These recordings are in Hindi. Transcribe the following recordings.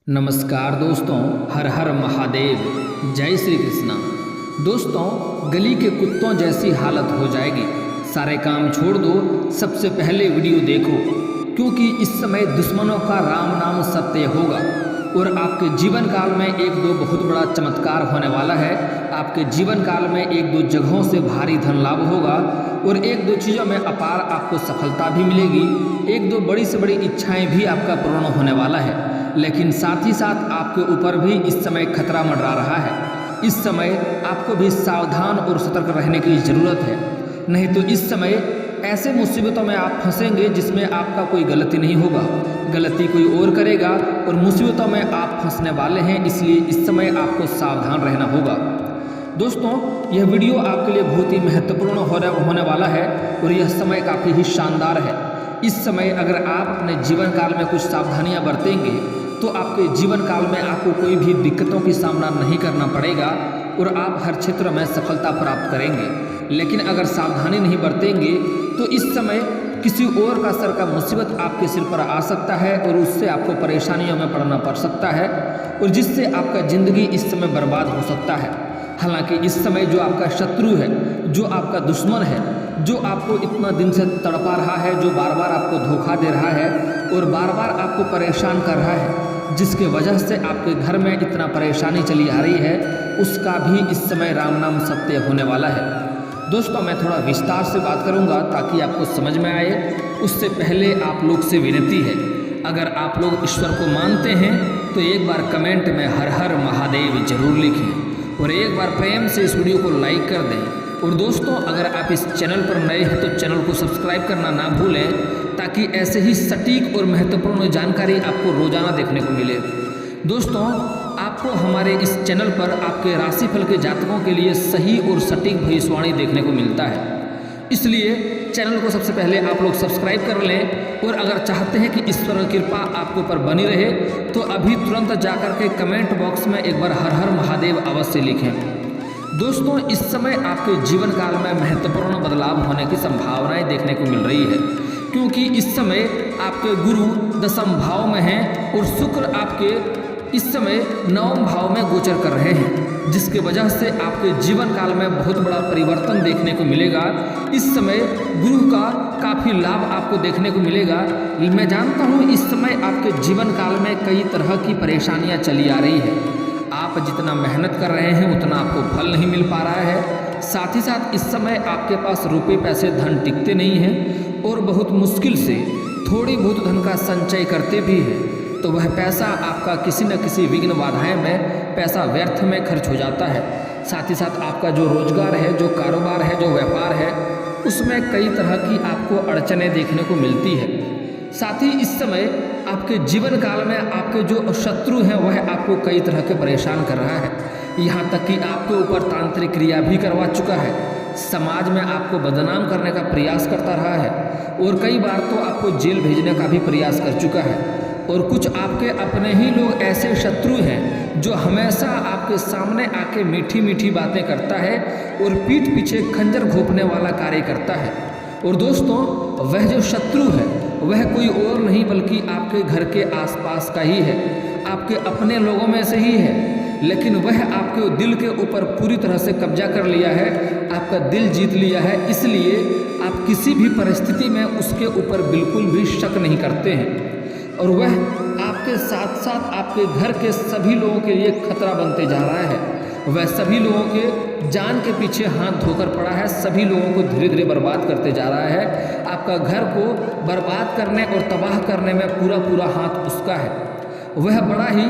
नमस्कार दोस्तों, हर हर महादेव, जय श्री कृष्णा। दोस्तों, गली के कुत्तों जैसी हालत हो जाएगी। सारे काम छोड़ दो, सबसे पहले वीडियो देखो, क्योंकि इस समय दुश्मनों का राम नाम सत्य होगा और आपके जीवन काल में एक दो बहुत बड़ा चमत्कार होने वाला है। आपके जीवन काल में एक दो जगहों से भारी धन लाभ होगा और एक दो चीज़ों में अपार आपको सफलता भी मिलेगी। एक दो बड़ी से बड़ी इच्छाएं भी आपका पूर्ण होने वाला है, लेकिन साथ ही साथ आपके ऊपर भी इस समय खतरा मंडरा रहा है। इस समय आपको भी सावधान और सतर्क रहने की ज़रूरत है, नहीं तो इस समय ऐसे मुसीबतों में आप फंसेंगे जिसमें आपका कोई गलती नहीं होगा, गलती कोई और करेगा और मुसीबतों में आप फंसने वाले हैं। इसलिए इस समय आपको सावधान रहना होगा। दोस्तों, यह वीडियो आपके लिए बहुत ही महत्वपूर्ण होने वाला है और यह समय काफ़ी ही शानदार है। इस समय अगर आप अपने जीवन काल में कुछ सावधानियां बरतेंगे तो आपके जीवन काल में आपको कोई भी दिक्कतों की सामना नहीं करना पड़ेगा और आप हर क्षेत्र में सफलता प्राप्त करेंगे। लेकिन अगर सावधानी नहीं बरतेंगे तो इस समय किसी और का सर का मुसीबत आपके सिर पर आ सकता है और उससे आपको परेशानियों में पड़ना पड़ सकता है और जिससे आपका ज़िंदगी इस समय बर्बाद हो सकता है। हालांकि इस समय जो आपका शत्रु है, जो आपका दुश्मन है, जो आपको इतना दिन से तड़पा रहा है, जो बार बार आपको धोखा दे रहा है और बार बार आपको परेशान कर रहा है, जिसके वजह से आपके घर में इतना परेशानी चली आ रही है, उसका भी इस समय राम नाम सत्य होने वाला है। दोस्तों, मैं थोड़ा विस्तार से बात करूंगा ताकि आपको समझ में आए। उससे पहले आप लोग से विनती है, अगर आप लोग ईश्वर को मानते हैं तो एक बार कमेंट में हर हर महादेव जरूर लिखें और एक बार प्रेम से इस वीडियो को लाइक कर दें। और दोस्तों, अगर आप इस चैनल पर नए हैं तो चैनल को सब्सक्राइब करना ना भूलें, ताकि ऐसे ही सटीक और महत्वपूर्ण जानकारी आपको रोजाना देखने को मिले। दोस्तों, आपको हमारे इस चैनल पर आपके राशिफल के जातकों के लिए सही और सटीक भविष्यवाणी देखने को मिलता है। इसलिए चैनल को सबसे पहले आप लोग सब्सक्राइब कर लें और अगर चाहते हैं कि ईश्वर की कृपा आपके ऊपर बनी रहे तो अभी तुरंत जाकर के कमेंट बॉक्स में एक बार हर हर महादेव अवश्य लिखें। दोस्तों, इस समय आपके जीवन काल में महत्वपूर्ण बदलाव होने की संभावनाएं देखने को मिल रही है, क्योंकि इस समय आपके गुरु दशम भाव में हैं और शुक्र आपके इस समय नवम भाव में गोचर कर रहे हैं, जिसके वजह से आपके जीवन काल में बहुत बड़ा परिवर्तन देखने को मिलेगा। इस समय गुरु का काफ़ी लाभ आपको देखने को मिलेगा। मैं जानता हूँ इस समय आपके जीवन काल में कई तरह की परेशानियाँ चली आ रही है। आप जितना मेहनत कर रहे हैं उतना आपको फल नहीं मिल पा रहा है। साथ ही साथ इस समय आपके पास रुपए पैसे धन टिकते नहीं हैं और बहुत मुश्किल से थोड़ी बहुत धन का संचय करते भी हैं तो वह पैसा आपका किसी न किसी विघ्न बाधाएं में पैसा व्यर्थ में खर्च हो जाता है। साथ ही साथ आपका जो रोजगार है, जो कारोबार है, जो व्यापार है, उसमें कई तरह की आपको अड़चनें देखने को मिलती है। साथ ही इस समय आपके जीवन काल में आपके जो शत्रु हैं वह आपको कई तरह के परेशान कर रहा है। यहाँ तक कि आपके ऊपर तांत्रिक क्रिया भी करवा चुका है, समाज में आपको बदनाम करने का प्रयास करता रहा है और कई बार तो आपको जेल भेजने का भी प्रयास कर चुका है। और कुछ आपके अपने ही लोग ऐसे शत्रु हैं जो हमेशा आपके सामने आके मीठी मीठी बातें करता है और पीठ पीछे खंजर घोंपने वाला कार्य करता है। और दोस्तों, वह जो शत्रु है वह कोई और नहीं बल्कि आपके घर के आसपास का ही है, आपके अपने लोगों में से ही है, लेकिन वह आपके दिल के ऊपर पूरी तरह से कब्जा कर लिया है, आपका दिल जीत लिया है। इसलिए आप किसी भी परिस्थिति में उसके ऊपर बिल्कुल भी शक नहीं करते हैं और वह आपके साथ साथ आपके घर के सभी लोगों के लिए खतरा बनते जा रहा है। वह सभी लोगों के जान के पीछे हाथ धोकर पड़ा है, सभी लोगों को धीरे धीरे बर्बाद करते जा रहा है। आपका घर को बर्बाद करने और तबाह करने में पूरा पूरा हाथ उसका है। वह बड़ा ही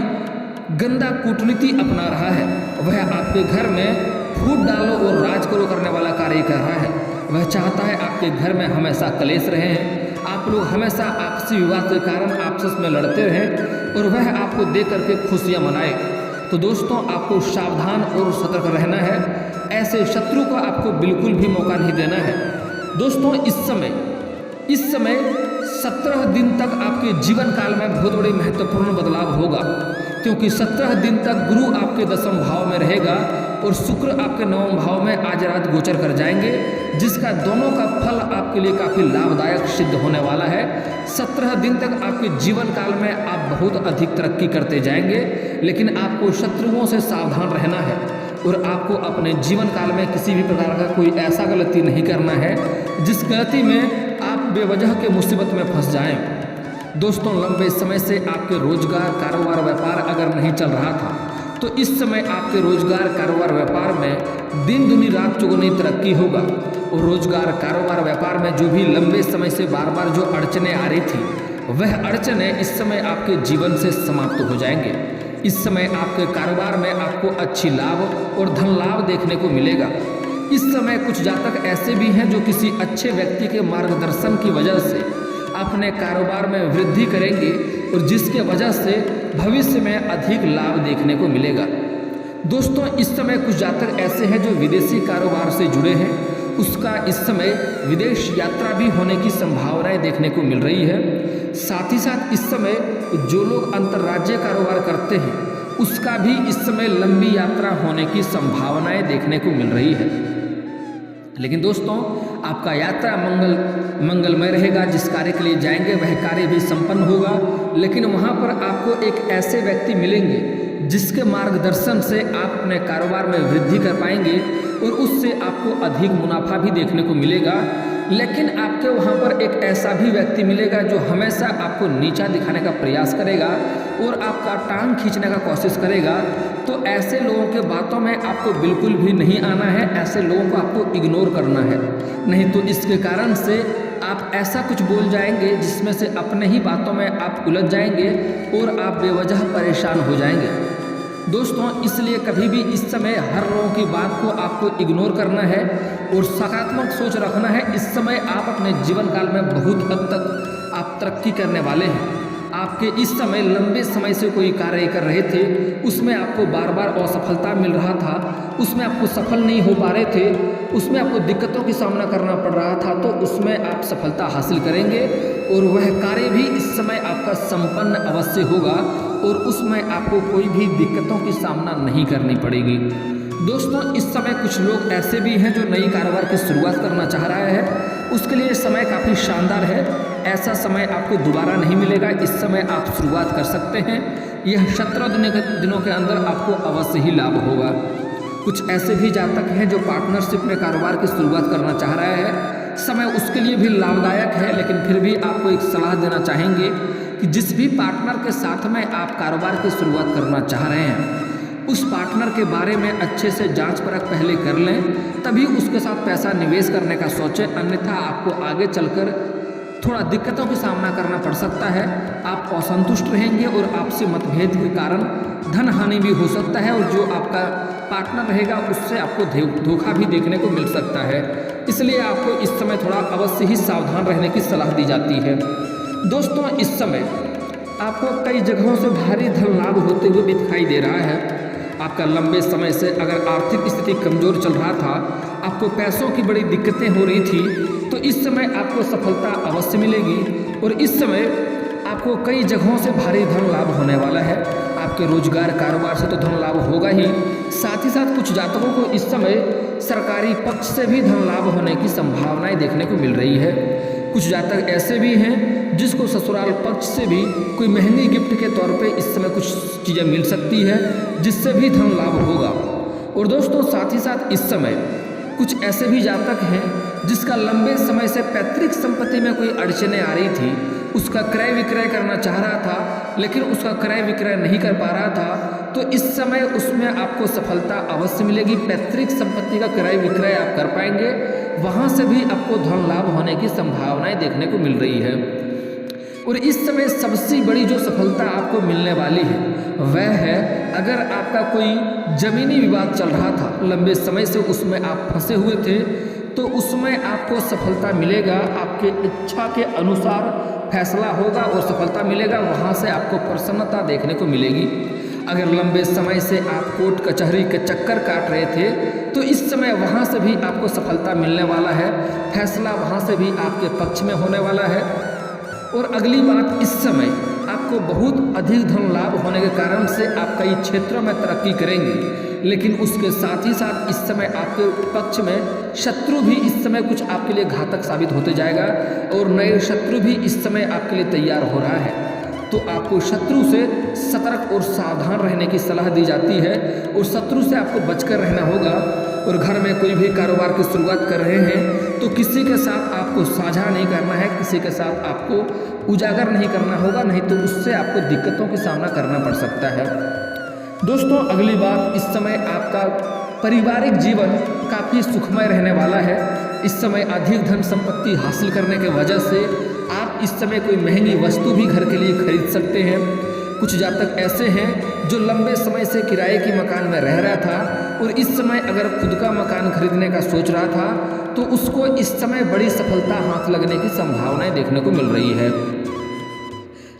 गंदा कूटनीति अपना रहा है। वह आपके घर में फूट डालो और राज करो करने वाला कार्य कर रहा है। वह चाहता है आपके घर में हमेशा कलेश रहे हैं, आप लोग हमेशा आपसी विवाद के कारण आपस में लड़ते रहें और वह आपको देख करके खुशियाँ मनाए। तो दोस्तों, आपको सावधान और सतर्क रहना है, ऐसे शत्रु को आपको बिल्कुल भी मौका नहीं देना है। दोस्तों, इस समय 17 दिन तक आपके जीवन काल में बहुत बड़े महत्वपूर्ण बदलाव होगा, क्योंकि 17 दिन तक गुरु आपके दशम भाव में रहेगा और शुक्र आपके नवम भाव में आज रात गोचर कर जाएंगे, जिसका दोनों का फल आपके लिए काफ़ी लाभदायक सिद्ध होने वाला है। 17 दिन तक आपके जीवन काल में आप बहुत अधिक तरक्की करते जाएंगे, लेकिन आपको शत्रुओं से सावधान रहना है और आपको अपने जीवन काल में किसी भी प्रकार का कोई ऐसा गलती नहीं करना है जिस गलती में आप बेवजह के मुसीबत में फंस जाएं। दोस्तों, लंबे समय से आपके रोजगार, कारोबार, व्यापार अगर नहीं चल रहा था तो इस समय आपके रोजगार, कारोबार, व्यापार में दिन दुनी रात चौगुनी तरक्की होगा। और रोजगार, कारोबार, व्यापार में जो भी लंबे समय से बार बार जो अड़चने आ रही थी, वह अड़चने इस समय आपके जीवन से समाप्त हो जाएंगे। इस समय आपके कारोबार में आपको अच्छी लाभ और धन लाभ देखने को मिलेगा। इस समय कुछ जातक ऐसे भी हैं जो किसी अच्छे व्यक्ति के मार्गदर्शन की वजह से अपने कारोबार में वृद्धि करेंगे और जिसके वजह से भविष्य में अधिक लाभ देखने को मिलेगा। दोस्तों, इस समय कुछ जातक ऐसे हैं जो विदेशी कारोबार से जुड़े हैं, उसका इस समय विदेश यात्रा भी होने की संभावनाएं देखने को मिल रही है। साथ ही साथ इस समय जो लोग अंतर्राज्यीय कारोबार करते हैं, उसका भी इस समय लंबी यात्रा होने की संभावनाएं देखने को मिल रही है। लेकिन दोस्तों, आपका यात्रा मंगलमय रहेगा। जिस कार्य के लिए जाएंगे वह कार्य भी संपन्न होगा, लेकिन वहाँ पर आपको एक ऐसे व्यक्ति मिलेंगे जिसके मार्गदर्शन से आप अपने कारोबार में वृद्धि कर पाएंगे और उससे आपको अधिक मुनाफा भी देखने को मिलेगा। लेकिन आपके वहाँ पर एक ऐसा भी व्यक्ति मिलेगा जो हमेशा आपको नीचा दिखाने का प्रयास करेगा और आपका टांग खींचने का कोशिश करेगा। तो ऐसे लोगों के बातों में आपको बिल्कुल भी नहीं आना है, ऐसे लोगों को आपको इग्नोर करना है। नहीं तो इसके कारण से आप ऐसा कुछ बोल जाएंगे जिसमें से अपने ही बातों में आप उलझ जाएंगे और आप बेवजह परेशान हो जाएंगे। दोस्तों, इसलिए कभी भी इस समय हर लोगों की बात को आपको इग्नोर करना है और सकारात्मक सोच रखना है। इस समय आप अपने जीवन काल में बहुत हद तक आप तरक्की करने वाले हैं। आपके इस समय लंबे समय से कोई कार्य कर रहे थे, उसमें आपको बार बार असफलता मिल रहा था, उसमें आपको सफल नहीं हो पा रहे थे, उसमें आपको दिक्कतों की सामना करना पड़ रहा था, तो उसमें आप सफलता हासिल करेंगे और वह कार्य भी इस समय आपका संपन्न अवश्य होगा और उसमें आपको कोई भी दिक्कतों की सामना नहीं करनी पड़ेगी। दोस्तों, इस समय कुछ लोग ऐसे भी हैं जो नई कारोबार की शुरुआत करना चाह रहा है, उसके लिए समय काफ़ी शानदार है। ऐसा समय आपको दोबारा नहीं मिलेगा। इस समय आप शुरुआत कर सकते हैं। यह 17 दिनों के अंदर आपको अवश्य ही लाभ होगा। कुछ ऐसे भी जातक हैं जो पार्टनरशिप में कारोबार की शुरुआत करना चाह रहा है, समय उसके लिए भी लाभदायक है। लेकिन फिर भी आपको एक सलाह देना चाहेंगे कि जिस भी पार्टनर के साथ में आप कारोबार की शुरुआत करना चाह रहे हैं, उस पार्टनर के बारे में अच्छे से जांच परख पहले कर लें, तभी उसके साथ पैसा निवेश करने का सोचें। अन्यथा आपको आगे चलकर थोड़ा दिक्कतों का सामना करना पड़ सकता है। आप असंतुष्ट रहेंगे और आपसी मतभेद के कारण धन हानि भी हो सकता है और जो आपका पार्टनर रहेगा उससे आपको धोखा भी देखने को मिल सकता है। इसलिए आपको इस समय थोड़ा अवश्य ही सावधान रहने की सलाह दी जाती है। दोस्तों, इस समय आपको कई जगहों से भारी धन लाभ होते हुए भी दिखाई दे रहा है। आपका लंबे समय से अगर आर्थिक स्थिति कमज़ोर चल रहा था, आपको पैसों की बड़ी दिक्कतें हो रही थी, तो इस समय आपको सफलता अवश्य मिलेगी और इस समय आपको कई जगहों से भारी धन लाभ होने वाला है। आपके रोजगार, कारोबार से तो धन लाभ होगा ही, साथ ही साथ कुछ जातकों को इस समय सरकारी पक्ष से भी धन लाभ होने की संभावनाएं देखने को मिल रही है। कुछ जातक ऐसे भी हैं जिसको ससुराल पक्ष से भी कोई महंगी गिफ्ट के तौर पे इस समय कुछ चीज़ें मिल सकती है, जिससे भी धन लाभ होगा। और दोस्तों, साथ ही साथ इस समय कुछ ऐसे भी जातक हैं जिसका लंबे समय से पैतृक संपत्ति में कोई अड़चने आ रही थी, उसका क्रय विक्रय करना चाह रहा था लेकिन उसका क्रय विक्रय नहीं कर पा रहा था, तो इस समय उसमें आपको सफलता अवश्य मिलेगी। पैतृक संपत्ति का क्रय विक्रय आप कर पाएंगे, वहाँ से भी आपको धन लाभ होने की संभावनाएं देखने को मिल रही है। और इस समय सबसे बड़ी जो सफलता आपको मिलने वाली है वह है, अगर आपका कोई जमीनी विवाद चल रहा था लंबे समय से, उसमें आप फंसे हुए थे, तो उसमें आपको सफलता मिलेगा। आपके इच्छा के अनुसार फैसला होगा और सफलता मिलेगा, वहाँ से आपको प्रसन्नता देखने को मिलेगी। अगर लंबे समय से आप कोर्ट कचहरी के चक्कर काट रहे थे, तो इस समय वहाँ से भी आपको सफलता मिलने वाला है, फैसला वहाँ से भी आपके पक्ष में होने वाला है। और अगली बात, इस समय आपको बहुत अधिक धन लाभ होने के कारण से आप कई क्षेत्रों में तरक्की करेंगे। लेकिन उसके साथ ही साथ इस समय आपके पक्ष में शत्रु भी इस समय कुछ आपके लिए घातक साबित होते जाएगा और नए शत्रु भी इस समय आपके लिए तैयार हो रहा है। तो आपको शत्रु से सतर्क और सावधान रहने की सलाह दी जाती है और शत्रु से आपको बचकर रहना होगा। और घर में कोई भी कारोबार की शुरुआत कर रहे हैं तो किसी के साथ आपको साझा नहीं करना है, किसी के साथ आपको उजागर नहीं करना होगा, नहीं तो उससे आपको दिक्कतों का सामना करना पड़ सकता है। दोस्तों अगली बात, इस समय आपका पारिवारिक जीवन काफ़ी सुखमय रहने वाला है। इस समय अधिक धन संपत्ति हासिल करने के वजह से आप इस समय कोई महंगी वस्तु भी घर के लिए खरीद सकते हैं। कुछ जातक ऐसे हैं जो लंबे समय से किराए के मकान में रह रहा था और इस समय अगर खुद का मकान खरीदने का सोच रहा था तो उसको इस समय बड़ी सफलता हाथ लगने की संभावनाएं देखने को मिल रही है।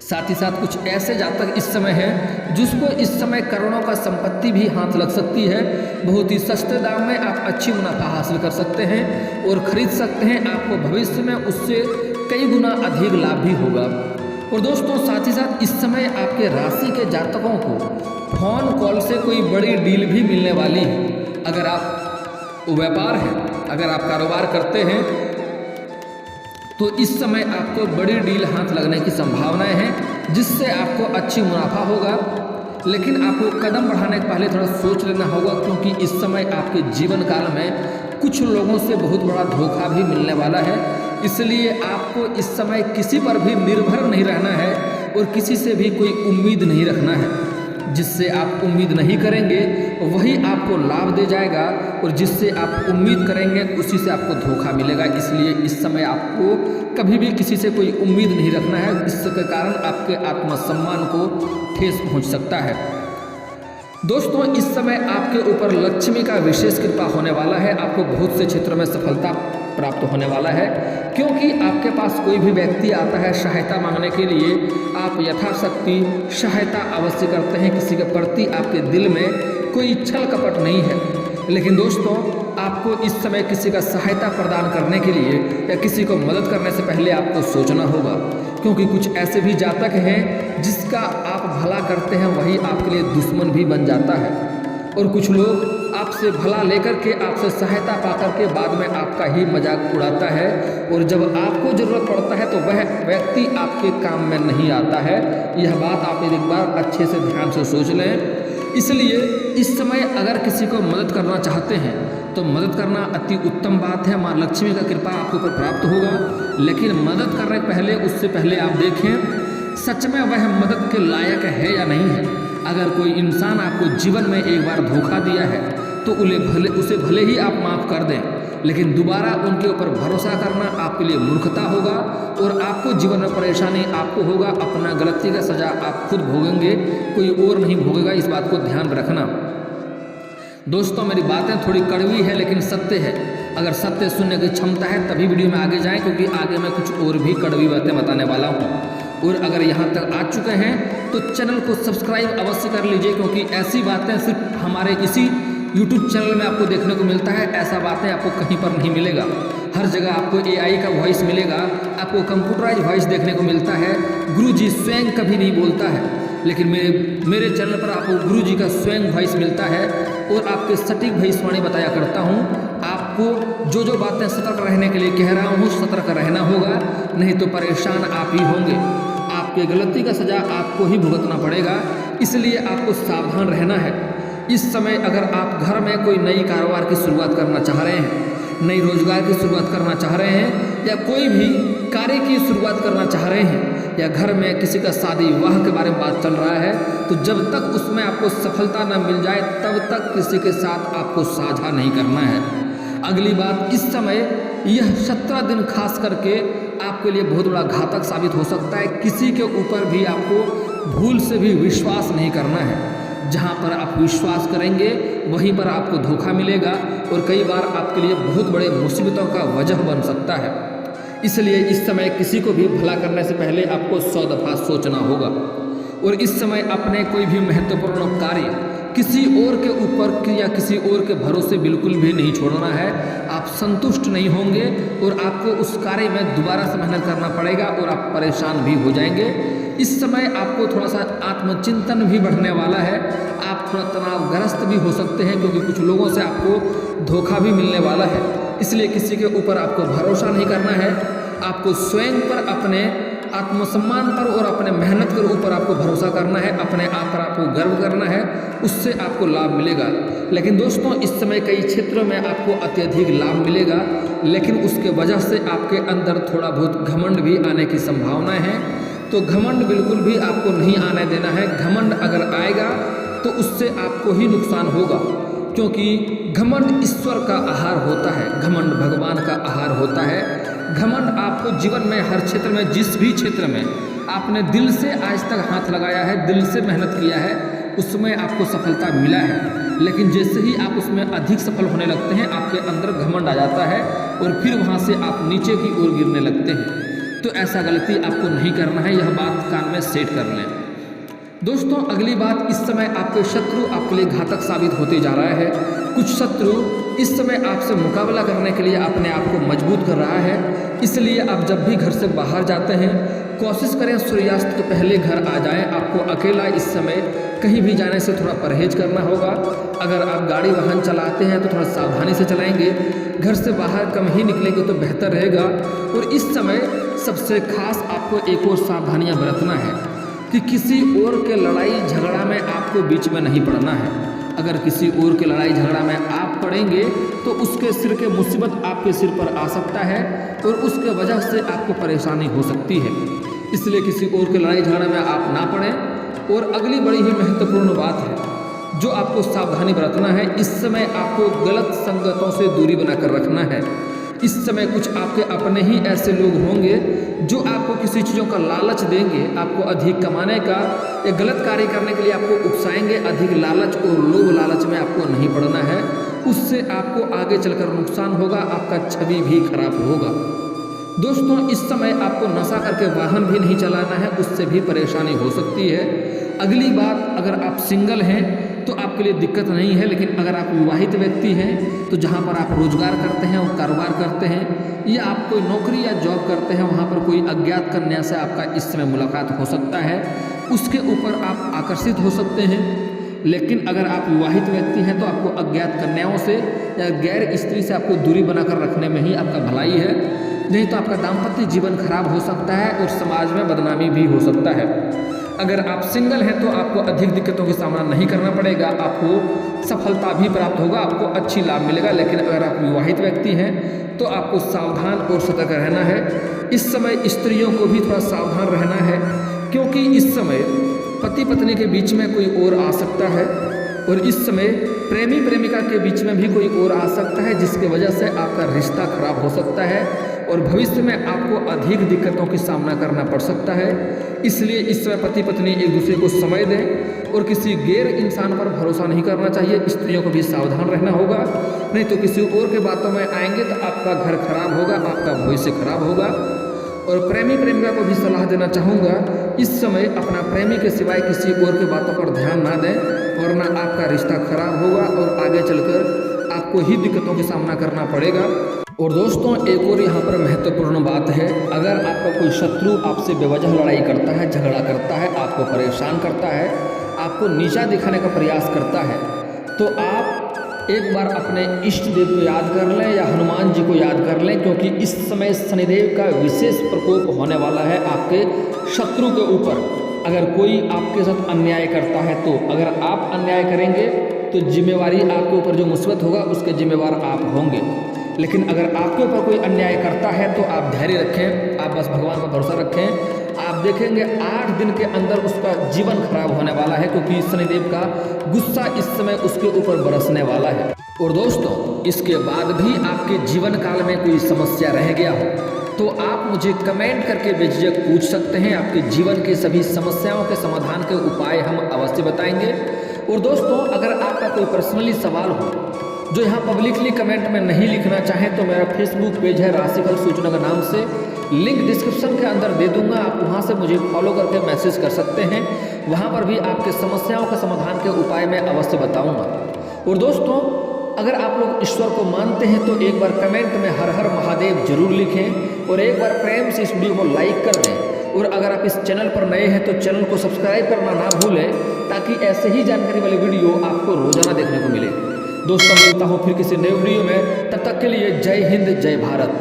साथ ही साथ कुछ ऐसे जातक इस समय हैं जिसको इस समय करोड़ों का संपत्ति भी हाथ लग सकती है। बहुत ही सस्ते दाम में आप अच्छी मुनाफा हासिल कर सकते हैं और खरीद सकते हैं। आपको भविष्य में उससे कई गुना अधिक लाभ भी होगा। और दोस्तों साथ ही साथ इस समय आपके राशि के जातकों को फोन कॉल से कोई बड़ी डील भी मिलने वाली है। अगर आप व्यापार है, अगर आप कारोबार करते हैं तो इस समय आपको बड़ी डील हाथ लगने की संभावनाएं हैं जिससे आपको अच्छी मुनाफा होगा। लेकिन आपको कदम बढ़ाने के पहले थोड़ा सोच लेना होगा, क्योंकि इस समय आपके जीवन काल में कुछ लोगों से बहुत बड़ा धोखा भी मिलने वाला है। इसलिए आपको इस समय किसी पर भी निर्भर नहीं रहना है और किसी से भी कोई उम्मीद नहीं रखना है। जिससे आप उम्मीद नहीं करेंगे वही आपको लाभ दे जाएगा और जिससे आप उम्मीद करेंगे उसी से आपको धोखा मिलेगा। इसलिए इस समय आपको कभी भी किसी से कोई उम्मीद नहीं रखना है, इसके कारण आपके आत्मसम्मान को ठेस पहुंच सकता है। दोस्तों इस समय आपके ऊपर लक्ष्मी का विशेष कृपा होने वाला है। आपको बहुत से क्षेत्रों में सफलता प्राप्त होने वाला है, क्योंकि आपके पास कोई भी व्यक्ति आता है सहायता मांगने के लिए, आप यथाशक्ति सहायता अवश्य करते हैं। किसी के प्रति आपके दिल में कोई छल कपट नहीं है। लेकिन दोस्तों आपको इस समय किसी का सहायता प्रदान करने के लिए या किसी को मदद करने से पहले आपको सोचना होगा, क्योंकि कुछ ऐसे भी जातक हैं जिसका आप भला करते हैं वही आपके लिए दुश्मन भी बन जाता है। और कुछ लोग आपसे भला लेकर के आपसे सहायता पाकर के बाद में आपका ही मजाक उड़ाता है और जब आपको ज़रूरत पड़ता है तो वह व्यक्ति आपके काम में नहीं आता है। यह बात आप एक बार अच्छे से ध्यान से सोच लें। इसलिए इस समय अगर किसी को मदद करना चाहते हैं तो मदद करना अति उत्तम बात है। माँ लक्ष्मी का कृपा आपके ऊपर प्राप्त होगा। लेकिन मदद करने के पहले उससे पहले आप देखें सच में वह मदद के लायक है या नहीं है। अगर कोई इंसान आपको जीवन में एक बार धोखा दिया है तो उसे भले ही आप माफ़ कर दें, लेकिन दोबारा उनके ऊपर भरोसा करना आपके लिए मूर्खता होगा और आपको जीवन में परेशानी आपको होगा। अपना गलती का सज़ा आप खुद भोगेंगे, कोई और नहीं भोगेगा। इस बात को ध्यान रखना। दोस्तों मेरी बातें थोड़ी कड़वी है लेकिन सत्य है। अगर सत्य सुनने की क्षमता है तभी वीडियो में आगे जाएं, क्योंकि आगे मैं कुछ और भी कड़वी बातें बताने वाला हूँ। और अगर यहाँ तक आ चुके हैं तो चैनल को सब्सक्राइब अवश्य कर लीजिए, क्योंकि ऐसी बातें सिर्फ हमारे इसी YouTube चैनल में आपको देखने को मिलता है। ऐसा बातें आपको कहीं पर नहीं मिलेगा। हर जगह आपको AI का वॉइस मिलेगा, आपको कंप्यूटराइज वॉइस देखने को मिलता है। गुरुजी स्वयं कभी नहीं बोलता है, लेकिन मेरे चैनल पर आपको गुरुजी का स्वयं वॉइस मिलता है और आपके सटीक भविष्यवाणी बताया करता हूँ। आपको जो बातें सतर्क रहने के लिए कह रहा हूँ सतर्क रहना होगा, नहीं तो परेशान आप ही होंगे। आपके गलती का सजा आपको ही भुगतना पड़ेगा। इसलिए आपको सावधान रहना है। इस समय अगर आप घर में कोई नई कारोबार की शुरुआत करना चाह रहे हैं, नई रोजगार की शुरुआत करना चाह रहे हैं या कोई भी कार्य की शुरुआत करना चाह रहे हैं या घर में किसी का शादी विवाह के बारे में बात चल रहा है, तो जब तक उसमें आपको सफलता न मिल जाए तब तक किसी के साथ आपको साझा नहीं करना है। अगली बात, इस समय यह 17 दिन खास करके आपके लिए बहुत बड़ा घातक साबित हो सकता है। किसी के ऊपर भी आपको भूल से भी विश्वास नहीं करना है। जहाँ पर आप विश्वास करेंगे वहीं पर आपको धोखा मिलेगा और कई बार आपके लिए बहुत बड़े मुसीबतों का वजह बन सकता है। इसलिए इस समय किसी को भी भला करने से पहले आपको 100 दफ़ा सोचना होगा। और इस समय अपने कोई भी महत्वपूर्ण कार्य किसी और के ऊपर या किसी और के भरोसे बिल्कुल भी नहीं छोड़ना है। आप संतुष्ट नहीं होंगे और आपको उस कार्य में दोबारा से मेहनत करना पड़ेगा और आप परेशान भी हो जाएंगे। इस समय आपको थोड़ा सा आत्मचिंतन भी बढ़ने वाला है। आप थोड़ा तनावग्रस्त भी हो सकते हैं क्योंकि कुछ लोगों से आपको धोखा भी मिलने वाला है। इसलिए किसी के ऊपर आपको भरोसा नहीं करना है। आपको स्वयं पर, अपने आत्मसम्मान पर और अपने मेहनत के ऊपर आपको भरोसा करना है। अपने आप पर आपको गर्व करना है, उससे आपको लाभ मिलेगा। लेकिन दोस्तों इस समय कई क्षेत्रों में आपको अत्यधिक लाभ मिलेगा, लेकिन उसके वजह से आपके अंदर थोड़ा बहुत घमंड भी आने की संभावना है। तो घमंड बिल्कुल भी आपको नहीं आने देना है। घमंड अगर आएगा तो उससे आपको ही नुकसान होगा, क्योंकि घमंड ईश्वर का आहार होता है, घमंड भगवान का आहार होता है। घमंड आपको जीवन में हर क्षेत्र में, जिस भी क्षेत्र में आपने दिल से आज तक हाथ लगाया है, दिल से मेहनत किया है, उसमें आपको सफलता मिला है। लेकिन जैसे ही आप उसमें अधिक सफल होने लगते हैं, आपके अंदर घमंड आ जाता है और फिर वहाँ से आप नीचे की ओर गिरने लगते हैं। तो ऐसा गलती आपको नहीं करना है, यह बात कान में सेट कर लें। दोस्तों अगली बात, इस समय आपके शत्रु आपके लिए घातक साबित होते जा रहा है। कुछ शत्रु इस समय आपसे मुकाबला करने के लिए अपने आप को मजबूत कर रहा है। इसलिए आप जब भी घर से बाहर जाते हैं, कोशिश करें सूर्यास्त के पहले घर आ जाएं। आपको अकेला इस समय कहीं भी जाने से थोड़ा परहेज करना होगा। अगर आप गाड़ी वाहन चलाते हैं तो थोड़ा सावधानी से चलाएंगे। घर से बाहर कम ही निकलेंगे तो बेहतर रहेगा। और इस समय सबसे खास आपको एक और सावधानियाँ बरतना है कि किसी और के लड़ाई झगड़ा में आपको बीच में नहीं पड़ना है। अगर किसी और के लड़ाई झगड़ा में आप पड़ेंगे तो उसके सिर के मुसीबत आपके सिर पर आ सकता है और उसके वजह से आपको परेशानी हो सकती है। इसलिए किसी और के लड़ाई झगड़ा में आप ना पड़ें। और अगली बड़ी ही महत्वपूर्ण बात है जो आपको सावधानी बरतना है, इस समय आपको गलत संगतों से दूरी बनाकर रखना है। इस समय कुछ आपके अपने ही ऐसे लोग होंगे जो आपको किसी चीज़ों का लालच देंगे, आपको अधिक कमाने का या गलत कार्य करने के लिए आपको उकसाएंगे। अधिक लालच और लोभ लालच में आपको नहीं पड़ना है, उससे आपको आगे चलकर नुकसान होगा, आपका छवि भी खराब होगा। दोस्तों इस समय आपको नशा करके वाहन भी नहीं चलाना है, उससे भी परेशानी हो सकती है। अगली बात, अगर आप सिंगल हैं तो आपके लिए दिक्कत नहीं है, लेकिन अगर आप विवाहित व्यक्ति हैं तो जहाँ पर आप रोजगार करते हैं और कारोबार करते हैं या आप कोई नौकरी या जॉब करते हैं, वहाँ पर कोई अज्ञात कन्या से आपका इस समय मुलाकात हो सकता है, उसके ऊपर आप आकर्षित हो सकते हैं। लेकिन अगर आप विवाहित व्यक्ति हैं तो आपको अज्ञात कन्याओं से या गैर स्त्री से आपको दूरी बनाकर रखने में ही आपका भलाई है, नहीं तो आपका दाम्पत्य जीवन खराब हो सकता है और समाज में बदनामी भी हो सकता है। अगर आप सिंगल हैं तो आपको अधिक दिक्कतों का सामना नहीं करना पड़ेगा, आपको सफलता भी प्राप्त होगा, आपको अच्छी लाभ मिलेगा। लेकिन अगर आप विवाहित व्यक्ति हैं तो आपको सावधान और सतर्क रहना है। इस समय स्त्रियों को भी थोड़ा सावधान रहना है, क्योंकि इस समय पति पत्नी के बीच में कोई और आ सकता है और इस समय प्रेमी प्रेमिका के बीच में भी कोई और आ सकता है, जिसके वजह से आपका रिश्ता खराब हो सकता है और भविष्य में आपको अधिक दिक्कतों का सामना करना पड़ सकता है। इसलिए इस समय पति पत्नी एक दूसरे को समय दें और किसी गैर इंसान पर भरोसा नहीं करना चाहिए। स्त्रियों को भी सावधान रहना होगा, नहीं तो किसी और के बातों में आएंगे तो आपका घर खराब होगा, आपका भविष्य खराब होगा। और प्रेमी प्रेमिका को भी सलाह देना चाहूँगा, इस समय अपना प्रेमी के सिवाय किसी और के बातों पर ध्यान ना दें, वरना आपका रिश्ता खराब होगा और आगे चलकर आपको ही दिक्कतों का सामना करना पड़ेगा। और दोस्तों एक और यहाँ पर महत्वपूर्ण बात है, अगर आपका कोई शत्रु आपसे बेवजह लड़ाई करता है, झगड़ा करता है, आपको परेशान करता है, आपको नीचा दिखाने का प्रयास करता है, तो आप एक बार अपने इष्ट देव को याद कर लें या हनुमान जी को याद कर लें, क्योंकि इस समय शनिदेव का विशेष प्रकोप होने वाला है आपके शत्रु के ऊपर। अगर कोई आपके साथ अन्याय करता है तो अगर आप अन्याय करेंगे तो जिम्मेवारी आपके ऊपर जो मुसीबत होगा उसके जिम्मेवार आप होंगे। लेकिन अगर आपके ऊपर कोई अन्याय करता है तो आप धैर्य रखें, आप बस भगवान पर भरोसा रखें। आप देखेंगे 8 दिन के अंदर उसका जीवन खराब होने वाला है, क्योंकि शनिदेव का गुस्सा इस समय उसके ऊपर बरसने वाला है। और दोस्तों इसके बाद भी आपके जीवन काल में कोई समस्या रह गया हो तो आप मुझे कमेंट करके बेझिझक पूछ सकते हैं। आपके जीवन की सभी समस्याओं के समाधान के उपाय हम अवश्य बताएंगे। और दोस्तों अगर आपका कोई पर्सनली सवाल हो जो यहाँ पब्लिकली कमेंट में नहीं लिखना चाहें तो मेरा फेसबुक पेज है राशिफल सूचना के नाम से, लिंक डिस्क्रिप्शन के अंदर दे दूंगा, आप वहाँ से मुझे फॉलो करके मैसेज कर सकते हैं। वहाँ पर भी आपके समस्याओं के समाधान के उपाय मैं अवश्य बताऊँगा। और दोस्तों अगर आप लोग ईश्वर को मानते हैं तो एक बार कमेंट में हर हर महादेव जरूर लिखें और एक बार प्रेम से इस वीडियो को लाइक कर दें और अगर आप इस चैनल पर नए हैं तो चैनल को सब्सक्राइब करना ना भूलें, ताकि ऐसे ही जानकारी वाले वीडियो आपको रोजाना देखने को मिले। दोस्तों मिलता हूँ फिर किसी नए वीडियो में, तब तक के लिए जय हिंद जय भारत।